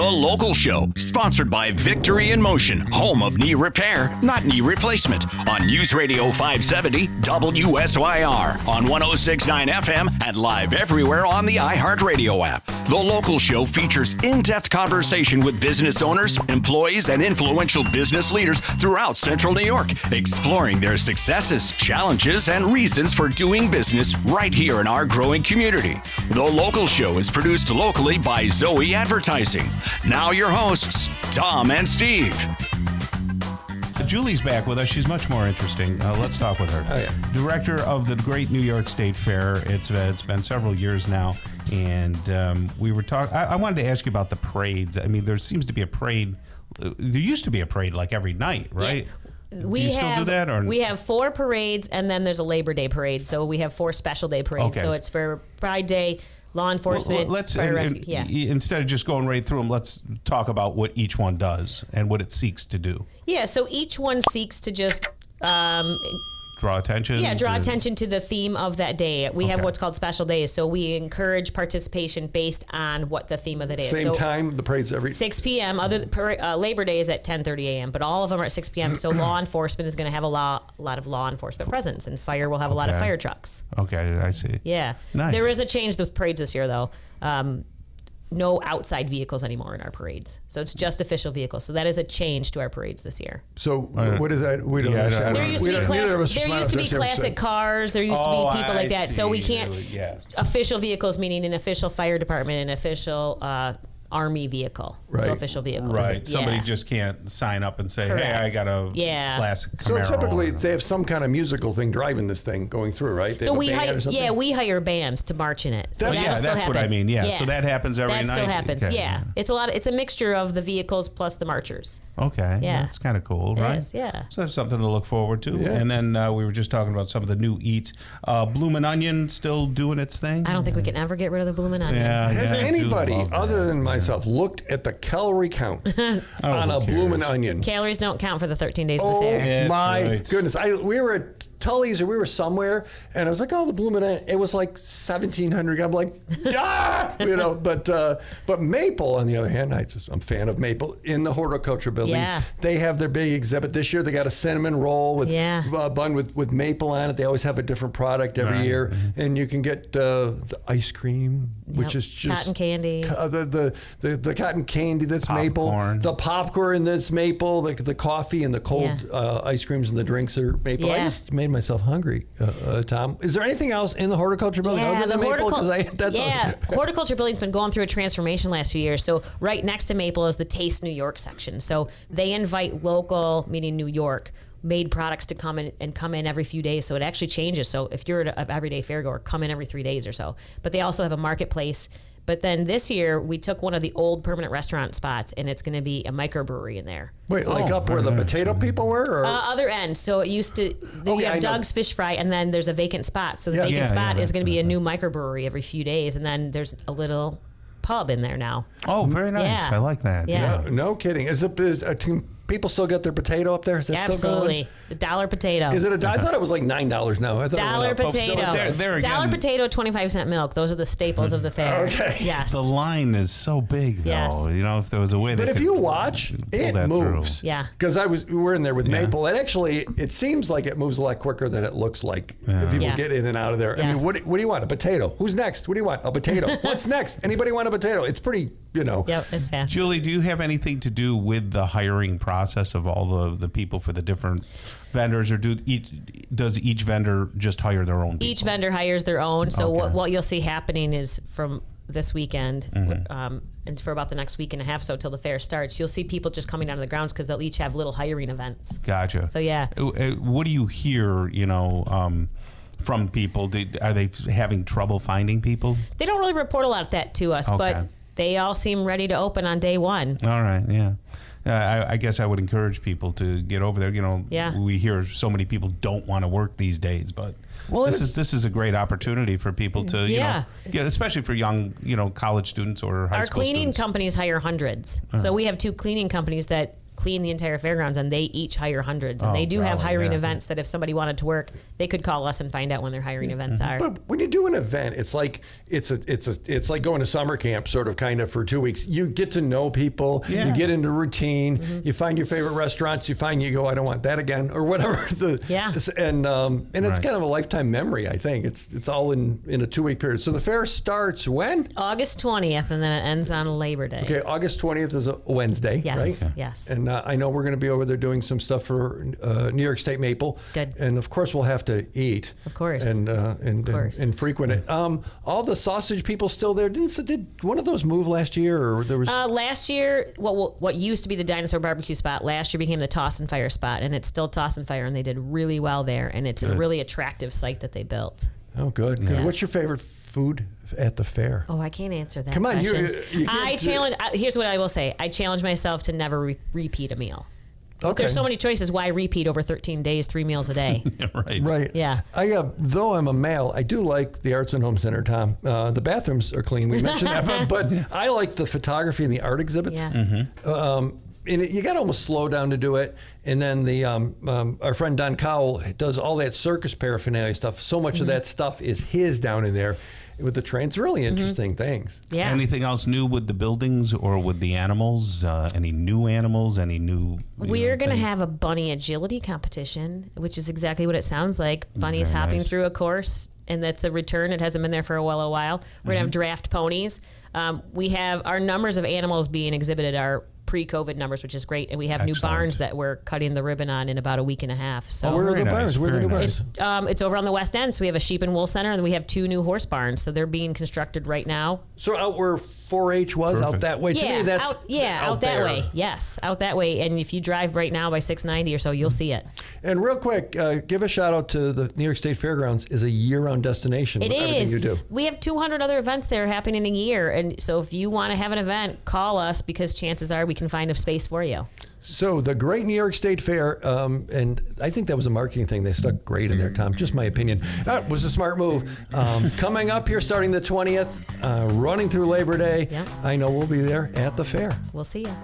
The Local Show, sponsored by Victory in Motion, home of knee repair, not knee replacement, on News Radio 570 WSYR, on 106.9 FM, and live everywhere on the iHeartRadio app. The Local Show features in-depth conversation with business owners, employees, and influential business leaders throughout Central New York, exploring their successes, challenges, and reasons for doing business right here in our growing community. The Local Show is produced locally by Zoe Advertising. Now your hosts, Tom and Steve. Julie's back with us. She's much more interesting. Let's talk with her. Oh, yeah. Director of the Great New York State Fair. It's been several years now, and we were talking. I wanted to ask you about the parades. I mean, there seems to be a parade. There used to be a parade like every night, right? Yeah. Do you still do that? Or? We have 4 parades, and then there's a Labor Day parade. So we have 4 special day parades. Okay. So it's for Pride Day, law enforcement, fire rescue. Yeah. Instead of just going right through them, let's talk about what each one does and what it seeks to do. Yeah, so each one seeks to just draw attention. Yeah, draw attention to the theme of that day. We have what's called special days, so we encourage participation based on what the theme of the day is. Same time, the parade's every 6 p.m. Labor Day is at 10:30 a.m., but all of them are at 6 p.m. So law enforcement is going to have a lot of law enforcement presence, and fire will have a lot of fire trucks. Okay, I see. Yeah, nice. There is a change with parades this year, though. No outside vehicles anymore in our parades. So it's just official vehicles. So that is a change to our parades this year. So what is that? We don't understand. There used to be classic cars. There used to be people like that. So we can't. Official vehicles, meaning an official fire department, an official Army vehicle. Right. So official vehicles. Right. Somebody just can't sign up and say, Correct. hey, I got a classic Camaro. So typically they have some kind of musical thing driving this thing going through, right? They so we hire bands to march in it. So that's what I mean. Yeah. Yes. So that happens every night. That still happens. Okay. Yeah. It's a mixture of the vehicles plus the marchers. Okay. Yeah. That's kind of cool, right? Yes, yeah. So that's something to look forward to. Yeah. And then we were just talking about some of the new eats. Bloomin' Onion still doing its thing? I don't think we can ever get rid of the Bloomin' Onion. Yeah. Has anybody other than myself looked at the calorie count on a Bloomin' Onion? Calories don't count for the 13 days of the fair. Yes, My goodness. We were at Tully's or we were somewhere, and I was like, oh, the Bloomin' Onion. It was like 1,700. I'm like, but Maple, on the other hand, I'm a fan of Maple, in the horticulture building. Yeah. They have their big exhibit. This year they got a cinnamon roll with bun with maple on it. They always have a different product every year. Mm-hmm. And you can get the ice cream, which is just cotton candy. The cotton candy that's popcorn. maple. The popcorn that's maple. The coffee and the cold ice creams and the drinks are maple. Yeah. I just made myself hungry, Tom. Is there anything else in the horticulture building other than maple? Horticulture building's been going through a transformation last few years. So right next to Maple is the Taste New York section. So they invite local, meaning New York, made products to come in every few days. So it actually changes. So if you're an everyday fairgoer, come in every 3 days or so. But they also have a marketplace. But then this year, we took one of the old permanent restaurant spots, and it's going to be a microbrewery in there. Wait, up where the potato people were? Or? Other end. So it used to, you have Doug's Fish Fry, and then there's a vacant spot. So the vacant spot is going to be a new microbrewery every few days, and then there's a little pub in there now. Oh, very nice. Yeah. I like that. Yeah. No kidding. People still get their potato up there? Is that Absolutely. still $1 potato. Is it I thought it was like $9 now. I thought $1 potato. There again, $1 potato, 25-cent milk. Those are the staples of the fair. Okay. Yes. The line is so big, though. Yes. If there was a way. But if you watch, it moves. Through. Yeah. Because we were in there with Maple, and actually, it seems like it moves a lot quicker than it looks like. People get in and out of there. Yes. I mean, what do you want? A potato? Who's next? What do you want? A potato. What's next? Anybody want a potato? It's pretty, Yep, it's fast. Julie, do you have anything to do with the hiring process of all the people for the different vendors, or does each vendor just hire their own people? Each vendor hires their own. So what you'll see happening is from this weekend, and for about the next week and a half, so till the fair starts, you'll see people just coming down to the grounds because they'll each have little hiring events. Gotcha. So yeah. What do you hear? From people, are they having trouble finding people? They don't really report a lot of that to us, but they all seem ready to open on day one. All right, yeah. I guess I would encourage people to get over there. We hear so many people don't want to work these days, but this is a great opportunity for people to, especially for young, college students or high school students. Our cleaning companies hire hundreds. So we have 2 cleaning companies that clean the entire fairgrounds, and they each hire hundreds. And they do have hiring events that if somebody wanted to work, they could call us and find out when their hiring events are. But when you do an event, it's like it's like going to summer camp, sort of, kind of, for 2 weeks. You get to know people, you get into routine, you find your favorite restaurants, you go, I don't want that again, or whatever. And it's kind of a lifetime memory. I think it's all in a 2 week period. So the fair starts when? August 20th, and then it ends on Labor Day. Okay, August 20th is a Wednesday, yes, right? Yes. And I know we're going to be over there doing some stuff for New York State Maple. Good. And of course we'll have to eat. Of course. And frequent it. All the sausage people still there? Did one of those move last year, or there was? Last year, what used to be the Dinosaur Barbecue spot last year became the Toss and Fire spot, and it's still Toss and Fire, and they did really well there, and it's a really attractive site that they built. Oh, good. Yeah. What's your favorite food at the fair? Oh, I can't answer that. Come on, question. you I challenge. Here's what I will say: I challenge myself to never repeat a meal. Okay. There's so many choices. Why repeat over 13 days, 3 meals a day? Right. Yeah. Though I'm a male, I do like the Arts and Home Center, Tom. The bathrooms are clean. We mentioned that, but I like the photography and the art exhibits. Yeah. And you got to almost slow down to do it. And then our friend Don Cowell does all that circus paraphernalia stuff. So much of that stuff is his down in there with the trains. Really interesting things. Yeah. Anything else new with the buildings or with the animals? Any new animals? Any new? We're going to have a bunny agility competition, which is exactly what it sounds like. Bunnies Very hopping nice. through a course, and that's a return. It hasn't been there for a while. We're going to have draft ponies. We have our numbers of animals being exhibited are pre-COVID numbers, which is great, and we have new barns that we're cutting the ribbon on in about a week and a half. So where are the barns? Where are the new barns? It's over on the west end. So we have a sheep and wool center, and we have 2 new horse barns. So they're being constructed right now. So out where 4-H was, out that way. To me, that's out that there. way. Yes, out that way. And if you drive right now by 690 or so, you'll see it. And real quick, give a shout out to the New York State Fairgrounds. Is a year-round destination. It with everything is. you do. We have 200 other events that are happening in a year, and so if you want to have an event, call us because chances are we can find a space for you. So the Great New York State Fair, and I think that was a marketing thing. They stuck great in there, Tom. Just my opinion. That was a smart move. Coming up here, starting the 20th, running through Labor Day. Yep. I know we'll be there at the fair. We'll see you.